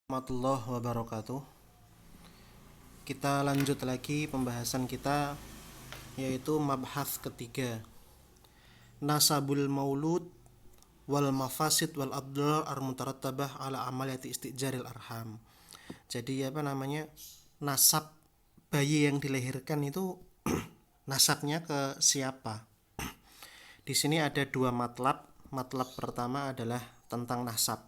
Warahmatullahi wabarakatuh. Kita lanjut lagi pembahasan kita, yaitu mabhas ketiga, nasabul maulud wal mafasid wal abdul ar-mutarattabah ala amaliyati istijaril arham. Jadi nasab bayi yang dilahirkan itu nasabnya ke siapa? Di sini ada dua matlab. Matlab pertama adalah tentang nasab.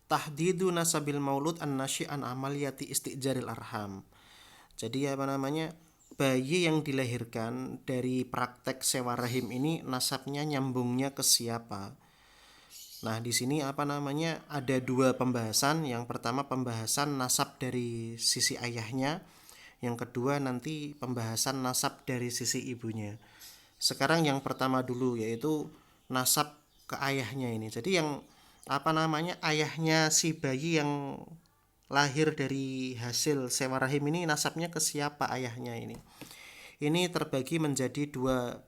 Tahdidu nasabil maulud an-nasyi an amaliyati istijaril arham. Jadi bayi yang dilahirkan dari praktek sewa rahim ini nasabnya nyambungnya ke siapa? Nah, di sini ada dua pembahasan. Yang pertama pembahasan nasab dari sisi ayahnya, yang kedua nanti pembahasan nasab dari sisi ibunya. Sekarang yang pertama dulu, yaitu nasab ke ayahnya ini. Jadi yang ayahnya si bayi yang lahir dari hasil sewa rahim ini nasabnya ke siapa ayahnya ini? Ini terbagi menjadi dua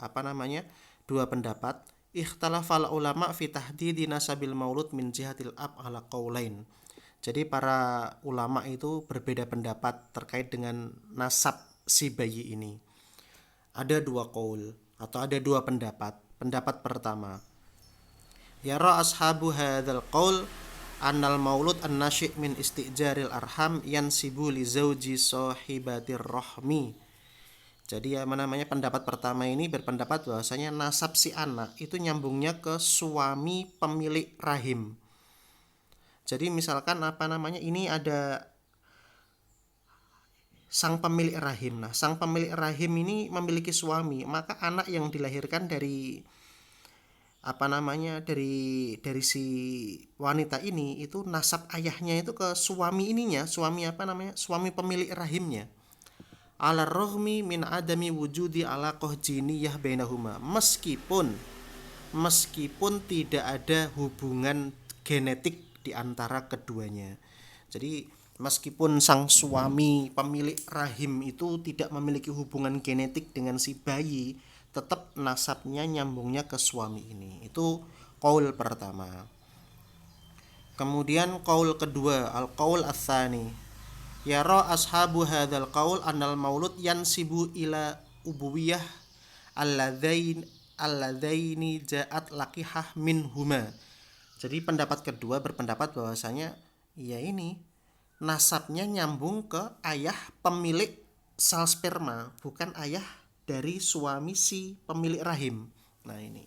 pendapat. Ikhtalafal ulama fi tahdidi nasabil maulud min jihatil ab ala qaulain. Jadi para ulama itu berbeda pendapat terkait dengan nasab si bayi ini. Ada dua qaul atau ada dua pendapat. Pendapat pertama, yara ashabu hadzal qaul annal maulud an-nasyi' min istijaril arham yansibu li zauji sahibatir rahmi. Jadi pendapat pertama ini berpendapat bahwasanya nasab si anak itu nyambungnya ke suami pemilik rahim. Jadi misalkan ini ada sang pemilik rahim. Nah, sang pemilik rahim ini memiliki suami, maka anak yang dilahirkan dari dari si wanita ini itu nasab ayahnya itu ke suami ininya, suami pemilik rahimnya. Ala rohmi min adami wujudi alaqah jiniyah bainahuma, meskipun tidak ada hubungan genetik di antara keduanya. Jadi meskipun sang suami pemilik rahim itu tidak memiliki hubungan genetik dengan si bayi, tetap nasabnya nyambungnya ke suami ini. Itu qaul pertama. Kemudian qaul kedua, al qaul ats-tsani, yara ashabu hadzal qaul annal maulud yansibu ila ubuwiyah alladzaini ja'at laqihah minhuma. Jadi pendapat kedua berpendapat bahwasanya ini nasabnya nyambung ke ayah pemilik sel sperma, bukan ayah dari suami si pemilik rahim. Nah, ini.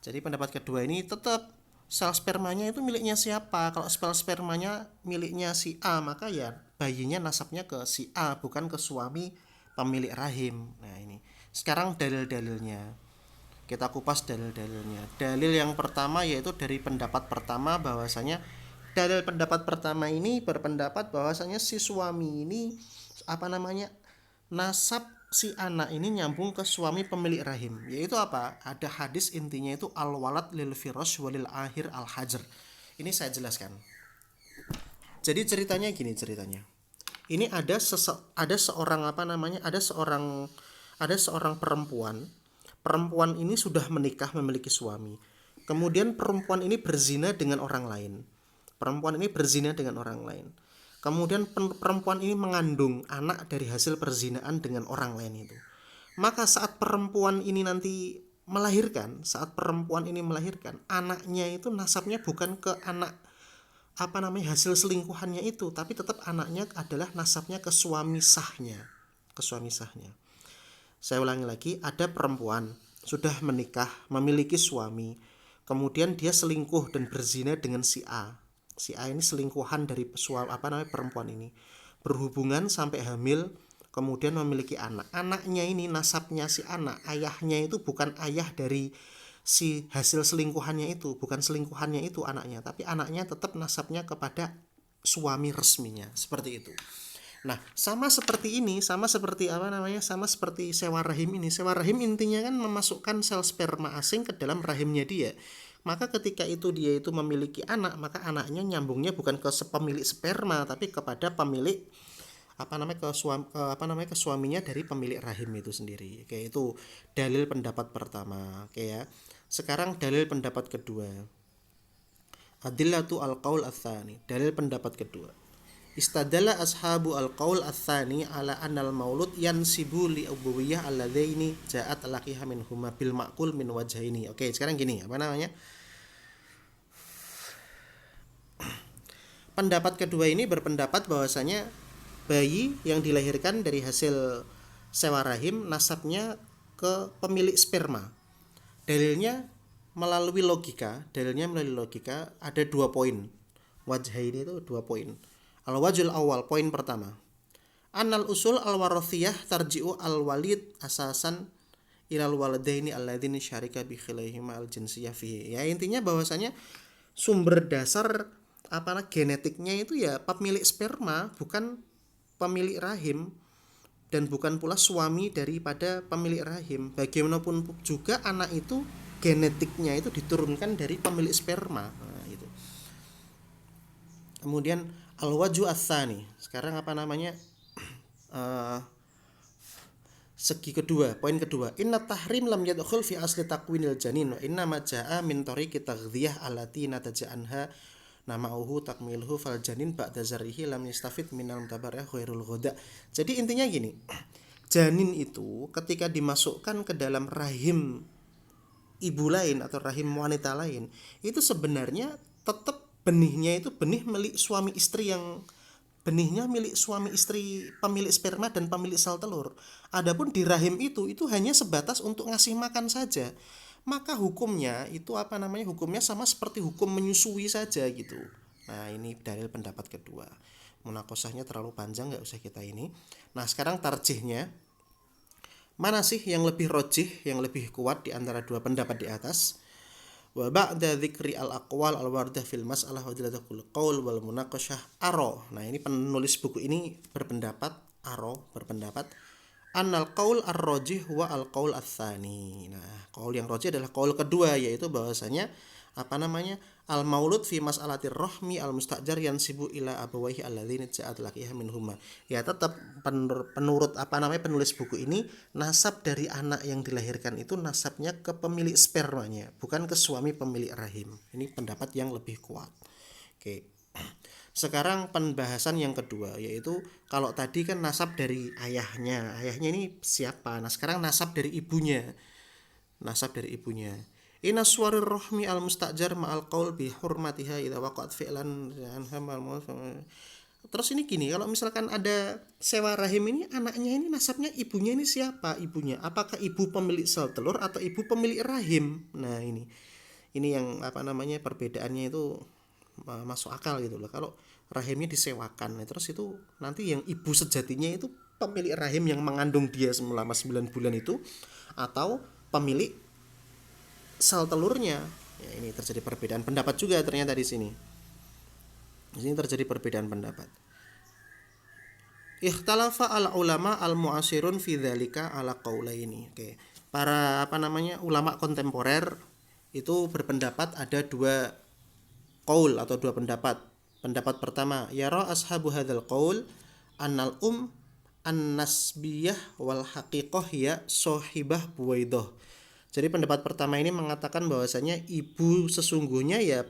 Jadi pendapat kedua ini tetap sel spermanya itu miliknya siapa? Kalau sel spermanya miliknya si A, maka ya bayinya nasabnya ke si A, bukan ke suami pemilik rahim. Nah, ini. Sekarang dalil-dalilnya. Kita kupas dalil-dalilnya. Dalil yang pertama yaitu dari pendapat pertama bahwasanya dalil pendapat pertama ini berpendapat bahwasanya si suami ini nasab si anak ini nyambung ke suami pemilik rahim, yaitu apa? Ada hadis intinya itu al walad lil firash walil akhir al hajar. Ini saya jelaskan. Jadi ceritanya gini ceritanya. Ini ada seorang ada seorang perempuan. Perempuan ini sudah menikah memiliki suami. Kemudian perempuan ini berzina dengan orang lain. Kemudian perempuan ini mengandung anak dari hasil perzinaan dengan orang lain itu. Maka saat perempuan ini melahirkan, anaknya itu nasabnya bukan ke anak hasil selingkuhannya itu, tapi tetap anaknya adalah nasabnya ke suami sahnya. Saya ulangi lagi, ada perempuan sudah menikah, memiliki suami, kemudian dia selingkuh dan berzina dengan si A. Si A ini selingkuhan dari perempuan ini, berhubungan sampai hamil, kemudian memiliki anak. Anaknya ini nasabnya si anak, ayahnya itu bukan ayah dari si hasil selingkuhannya itu, bukan selingkuhannya itu anaknya, tapi anaknya tetap nasabnya kepada suami resminya, seperti itu. Nah, sama seperti sewa rahim ini. Sewa rahim intinya kan memasukkan sel sperma asing ke dalam rahimnya dia. Maka ketika itu dia itu memiliki anak, maka anaknya nyambungnya bukan ke pemilik sperma, tapi kepada pemilik ke suaminya dari pemilik rahim itu sendiri. Kayak itu dalil pendapat pertama, oke ya. Sekarang dalil pendapat kedua. Adillatu al-qaul ats-tsani. Dalil pendapat kedua. Istadalla ashabu al-qaul ats-tsani ala annal maulud yansibu li ubuwiyyah alladzaini ja'at laqiha minhuma bil ma'qul min wajhaini. Oke, sekarang gini, apa namanya? Pendapat kedua ini berpendapat bahwasanya bayi yang dilahirkan dari hasil sewa rahim nasabnya ke pemilik sperma. Dalilnya melalui logika ada 2 poin. Wajah ini itu 2 poin. Al-wajhul awal, poin pertama. Annal usul al-warathiyah tarji'u al-walid asasan ilal waladaini alladzini syarika bi khilaihima al-jinsiyah fihi. Ya intinya bahwasanya sumber dasar genetiknya itu ya pemilik sperma, bukan pemilik rahim, dan bukan pula suami daripada pemilik rahim. Bagaimanapun juga anak itu genetiknya itu diturunkan dari pemilik sperma. Nah, itu. Kemudian al-wajhu ats-tsani. Sekarang segi kedua, poin kedua. Inna tahrim lam yadkhul fi asli takwinil janin wa inna ma jaa min tariqi taghdhiyah allati nataja anha nama'uhu takmiluhu fal janin ba'da zarrihi lam yastafid minal mutabarrih ghairul ghoda. Jadi intinya gini, janin itu ketika dimasukkan ke dalam rahim ibu lain atau rahim wanita lain, itu sebenarnya tetap benihnya itu benih milik suami istri pemilik sperma dan pemilik sel telur. Adapun di rahim itu hanya sebatas untuk ngasih makan saja. Maka hukumnya hukumnya sama seperti hukum menyusui saja gitu. Nah, ini dalil pendapat kedua. Munakosahnya terlalu panjang, nggak usah kita ini. Nah, sekarang tarjihnya, mana sih yang lebih rojih, yang lebih kuat di antara dua pendapat di atas? Wa ba'da dzikri al-aqwal al-wardah fil mas'alah wa dilatul qaul wal munaqashah aro. Nah, ini penulis buku ini berpendapat annal qaul ar-rajih wa al-qaul ats-tsani. Nah, qaul yang rajih adalah qaul kedua, yaitu bahwasanya al-maulud fi mas'alatir rahmi al-mustajar yansibu ila abawaihi alladzina ja'at laqiha minhuma. Ya, tetap penurut penulis buku ini, nasab dari anak yang dilahirkan itu nasabnya ke pemilik spermanya, bukan ke suami pemilik rahim. Ini pendapat yang lebih kuat. Oke. Sekarang pembahasan yang kedua, yaitu kalau tadi kan nasab dari ayahnya ini siapa? Nah, sekarang nasab dari ibunya. Inna suwarir rahmi al mustajar ma'al qaul bi hurmatiha idza waqa'at fi'lan. Terus ini gini, kalau misalkan ada sewa rahim ini, anaknya ini nasabnya ibunya ini siapa? Ibunya apakah ibu pemilik sel telur atau ibu pemilik rahim? Nah, ini yang perbedaannya itu masuk akal gitu loh. Kalau rahimnya disewakan, terus itu nanti yang ibu sejatinya itu pemilik rahim yang mengandung dia selama 9 bulan itu, atau pemilik sel telurnya. Ya, ini terjadi perbedaan pendapat juga ternyata di sini. Di sini terjadi perbedaan pendapat. Ikhtalafa al ulama al mu'asirun fi dzalika ala qaulaini. Oke. Para ulama kontemporer itu berpendapat ada 2 qaul atau 2 pendapat. Pendapat pertama, yara ashabu hadzal qaul annal an-nasbiyah wal haqiqah ya sahibah buwaidah. Jadi pendapat pertama ini mengatakan bahwasanya ibu sesungguhnya ya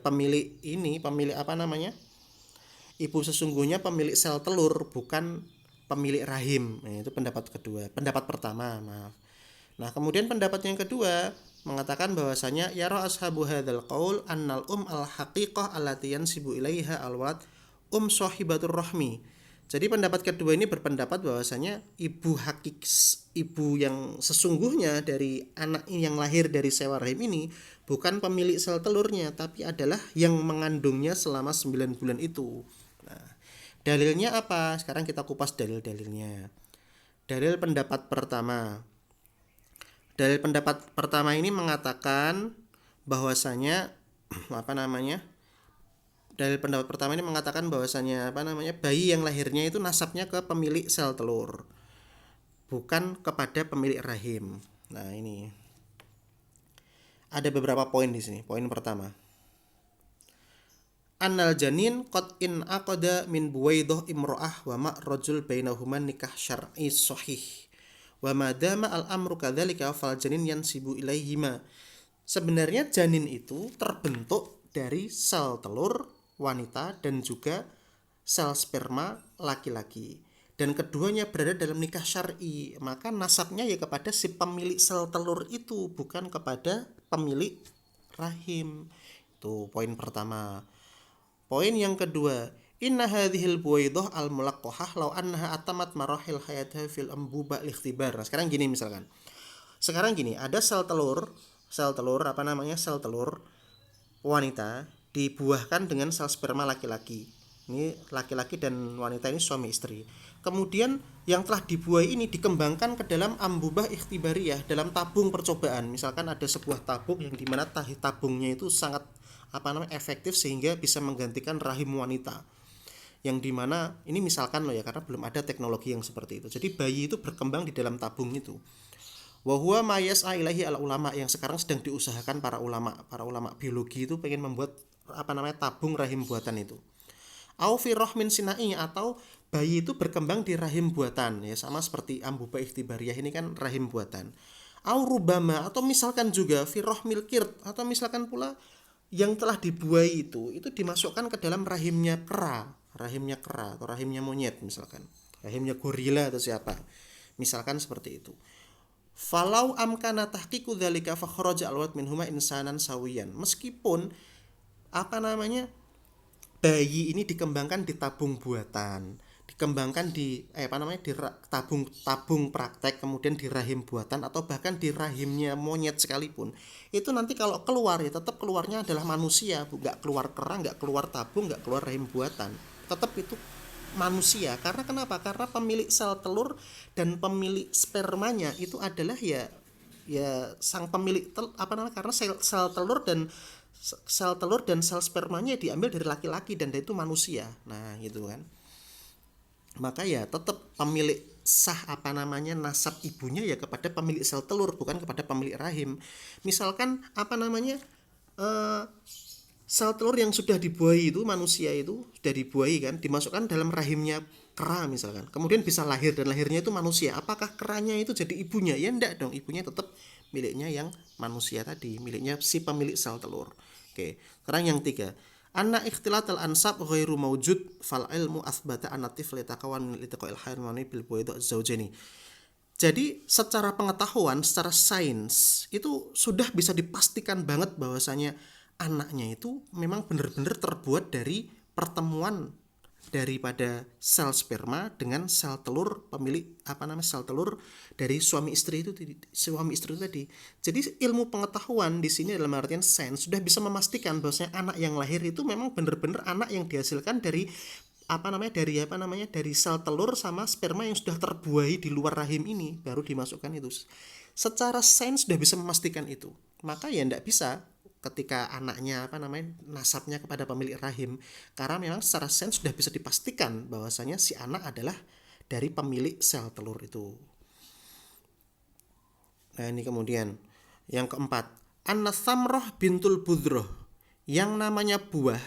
ibu sesungguhnya pemilik sel telur, bukan pemilik rahim. Nah, itu pendapat pertama. Nah, kemudian pendapat yang kedua mengatakan bahwasanya yara ashabu hadzal qaul annal al haqiqah allati yansibu ilaiha al-walad sahibatur rahmi. Jadi pendapat kedua ini berpendapat bahwasanya ibu yang sesungguhnya dari anak yang lahir dari sewa rahim ini bukan pemilik sel telurnya, tapi adalah yang mengandungnya selama 9 bulan itu. Nah, dalilnya apa? Sekarang kita kupas dalil-dalilnya. Dalil pendapat pertama. Dalil pendapat pertama ini mengatakan bahwasanya dalil pendapat pertama ini mengatakan bahwasanya bayi yang lahirnya itu nasabnya ke pemilik sel telur, bukan kepada pemilik rahim. Nah, ini ada beberapa poin di sini. Poin pertama, annal janin qad in aqada min buwaidah imra'ah wa ma rajul bainahuma nikah syar'i sahih. Wa madama al-amru kadzalika fal janin yansibu ilaihima. Sebenarnya janin itu terbentuk dari sel telur wanita dan juga sel sperma laki-laki. Dan keduanya berada dalam nikah syar'i, maka nasabnya ya kepada si pemilik sel telur itu, bukan kepada pemilik rahim. Itu poin pertama. Poin yang kedua, inna hadhil buwaidah al mulaqqahah law annaha atamat marahil hayatha fil ambuba likhtibar. Nah, sekarang gini misalkan. Sekarang gini, ada sel telur sel telur wanita dibuahkan dengan sel sperma laki-laki. Ini laki-laki dan wanita ini suami istri. Kemudian yang telah dibuahi ini dikembangkan ke dalam ambubah ikhtibariyah, dalam tabung percobaan. Misalkan ada sebuah tabung yang dimana tabungnya itu sangat efektif sehingga bisa menggantikan rahim wanita. Yang dimana ini misalkan loh ya, karena belum ada teknologi yang seperti itu. Jadi bayi itu berkembang di dalam tabung itu. Wa huwa ma yas'a ilahi al ulama, yang sekarang sedang diusahakan para ulama biologi itu pengen membuat tabung rahim buatan itu. Au fi rahmin sinai, atau bayi itu berkembang di rahim buatan, ya sama seperti ambuba ikhtibariyah ini kan rahim buatan. Au rubama, atau misalkan juga fi rahmil kirt, atau misalkan pula yang telah dibuahi itu dimasukkan ke dalam rahimnya kera atau rahimnya monyet, misalkan rahimnya gorila atau siapa, misalkan seperti itu. Falau amkana tahqiqu dzalika fa kharaja alwat minhuma insanan sawiyan, meskipun bayi ini dikembangkan di tabung buatan, dikembangkan di tabung praktek, kemudian di rahim buatan atau bahkan di rahimnya monyet sekalipun, itu nanti kalau keluar ya tetap keluarnya adalah manusia, nggak keluar kera, nggak keluar tabung, nggak keluar rahim buatan, tetap itu manusia. Karena kenapa? Karena pemilik sel telur dan pemilik spermanya itu adalah ya sang pemilik karena sel telur dan sel spermanya diambil dari laki-laki dan itu manusia. Nah, gitu kan. Maka ya tetap pemilik sah nasab ibunya ya kepada pemilik sel telur, bukan kepada pemilik rahim. Misalkan sel telur yang sudah dibuahi itu, manusia itu sudah dibuahi kan, dimasukkan dalam rahimnya kera misalkan, kemudian bisa lahir dan lahirnya itu manusia, apakah keranya itu jadi ibunya? Ya enggak dong, ibunya tetap miliknya yang manusia tadi, miliknya si pemilik sel telur. Oke, sekarang yang tiga, anna ikhtilatal ansab ghairu mawjud fal ilmu asbata anatif litakawan min litaqail hayrmani bil buwaidah zaujani. Jadi secara pengetahuan, secara sains itu sudah bisa dipastikan banget bahwasanya anaknya itu memang benar-benar terbuat dari pertemuan daripada sel sperma dengan sel telur pemilik sel telur dari suami istri itu tadi. Jadi ilmu pengetahuan di sini dalam artian sains sudah bisa memastikan bahwasanya anak yang lahir itu memang benar-benar anak yang dihasilkan dari dari sel telur sama sperma yang sudah terbuahi di luar rahim ini, baru dimasukkan itu. Secara sains sudah bisa memastikan itu. Maka ya tidak bisa ketika anaknya nasabnya kepada pemilik rahim, karena memang secara sains sudah bisa dipastikan bahwasanya si anak adalah dari pemilik sel telur itu. Nah, ini kemudian yang keempat, an-samrah bintul budroh, yang namanya buah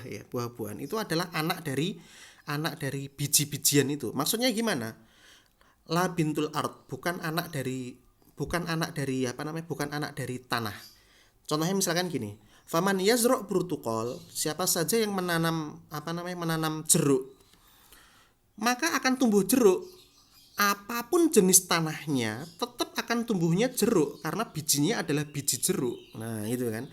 ya, buah-buahan itu adalah anak dari biji-bijian itu. Maksudnya gimana? La bintul ard, bukan anak dari tanah. Contohnya misalkan gini, faman yazra' brutukol, siapa saja yang menanam jeruk, maka akan tumbuh jeruk. Apapun jenis tanahnya tetap akan tumbuhnya jeruk karena bijinya adalah biji jeruk. Nah, itu kan.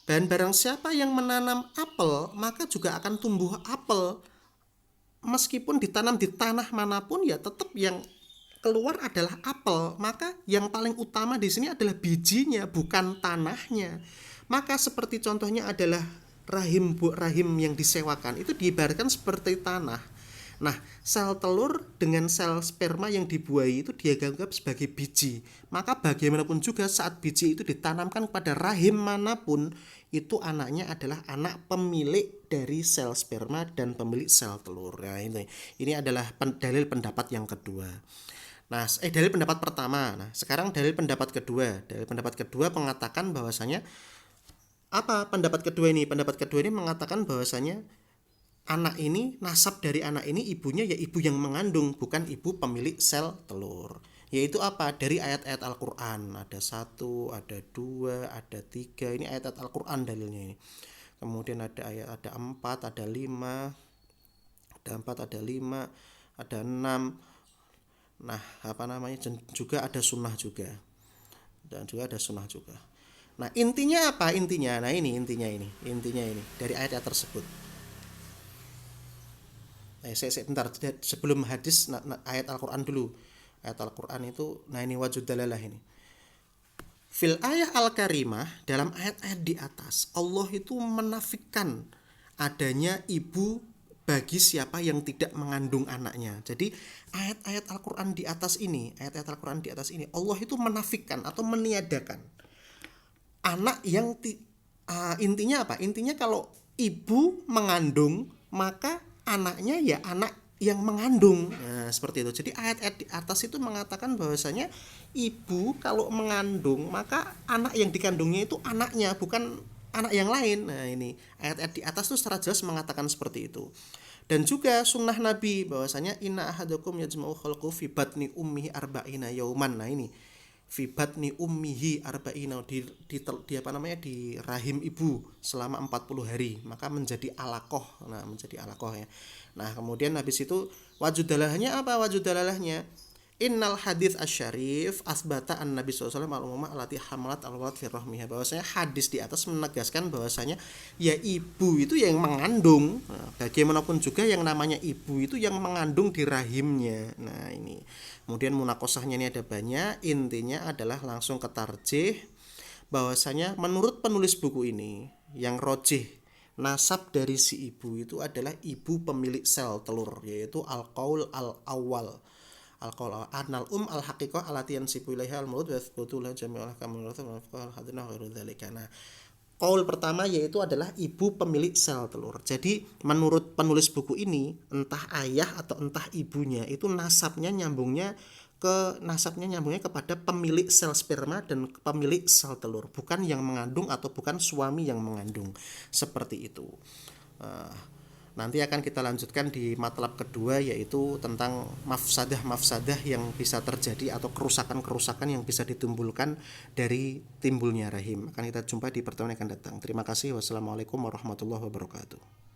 Dan barang siapa yang menanam apel, maka juga akan tumbuh apel. Meskipun ditanam di tanah manapun ya tetap yang keluar adalah apel. Maka yang paling utama di sini adalah bijinya, bukan tanahnya. Maka seperti contohnya adalah rahim yang disewakan itu diibaratkan seperti tanah. Nah, sel telur dengan sel sperma yang dibuahi itu dia anggap sebagai biji. Maka bagaimanapun juga saat biji itu ditanamkan pada rahim manapun, itu anaknya adalah anak pemilik dari sel sperma dan pemilik sel telur. Nah, ini adalah dalil pendapat yang kedua. Nah, dalil pendapat pertama. Nah, sekarang dalil pendapat kedua. Dalil pendapat kedua mengatakan bahwasanya pendapat kedua ini mengatakan bahwasanya nasab dari anak ini ibunya ya ibu yang mengandung, bukan ibu pemilik sel telur. Yaitu apa? Dari ayat-ayat Al-Qur'an. Ada satu, ada dua, ada tiga. Ini ayat-ayat Al-Qur'an dalilnya ini. Kemudian ada ayat, ada empat, ada lima, ada empat, ada lima, ada enam. Nah, apa namanya? Juga ada sunnah juga. Dan juga ada sunnah juga. Nah, intinya apa? Intinya, nah ini intinya ini dari ayat-ayat tersebut. Saya bentar, sebelum hadis, ayat Al-Quran dulu. Ayat Al-Quran itu, nah ini wajud dalalah ini. Fil ayat Al-Karimah, dalam ayat-ayat di atas, Allah itu menafikan adanya ibu bagi siapa yang tidak mengandung anaknya. Jadi ayat-ayat Al-Quran di atas ini, ayat-ayat Al-Quran di atas ini, Allah itu menafikan atau meniadakan anak yang intinya apa? Intinya kalau ibu mengandung, maka anaknya ya anak yang mengandung. Nah, seperti itu. Jadi ayat-ayat di atas itu mengatakan bahwasanya ibu kalau mengandung, maka anak yang dikandungnya itu anaknya, bukan anak yang lain. Nah, ini ayat-ayat di atas itu secara jelas mengatakan seperti itu. Dan juga sunnah Nabi bahwasanya inna ahadakum yajma'u khalqu fi batni ummihi arba'ina yauman. Nah, ini fi batni ummihi arba'ina di apa namanya, di rahim ibu selama 40 hari, maka menjadi alaqah. Nah, menjadi alaqah ya. Nah, kemudian habis itu wajudalahnya apa? Wajudalahnya innal hadits asyarif asbata an Nabi sallallahu alaihi wasallam al-umma allati hamalat al-walad fi rahmiha. Bahwasanya hadis di atas menegaskan bahwasanya ya ibu itu yang mengandung. Nah, bagaimanapun juga yang namanya ibu itu yang mengandung di rahimnya. Nah, ini. Kemudian munakosahnya ini ada banyak, intinya adalah langsung ke tarjih bahwasanya menurut penulis buku ini yang rojih nasab dari si ibu itu adalah ibu pemilik sel telur, yaitu al-qaul al-awwal. Al-qaul anal al-haqiqah alati yansibu ilaiha al-maut wa yathbutu la jami'ul kamal wa hadina ghairu dzalika. Nah, qaul pertama yaitu adalah ibu pemilik sel telur. Jadi menurut penulis buku ini, entah ayah atau entah ibunya itu nasabnya nyambungnya kepada pemilik sel sperma dan pemilik sel telur, bukan yang mengandung atau bukan suami yang mengandung. Seperti itu. Nanti akan kita lanjutkan di matlab kedua, yaitu tentang mafsadah-mafsadah yang bisa terjadi atau kerusakan-kerusakan yang bisa ditimbulkan dari timbulnya rahim. Akan kita jumpa di pertemuan yang akan datang. Terima kasih. Wassalamualaikum warahmatullahi wabarakatuh.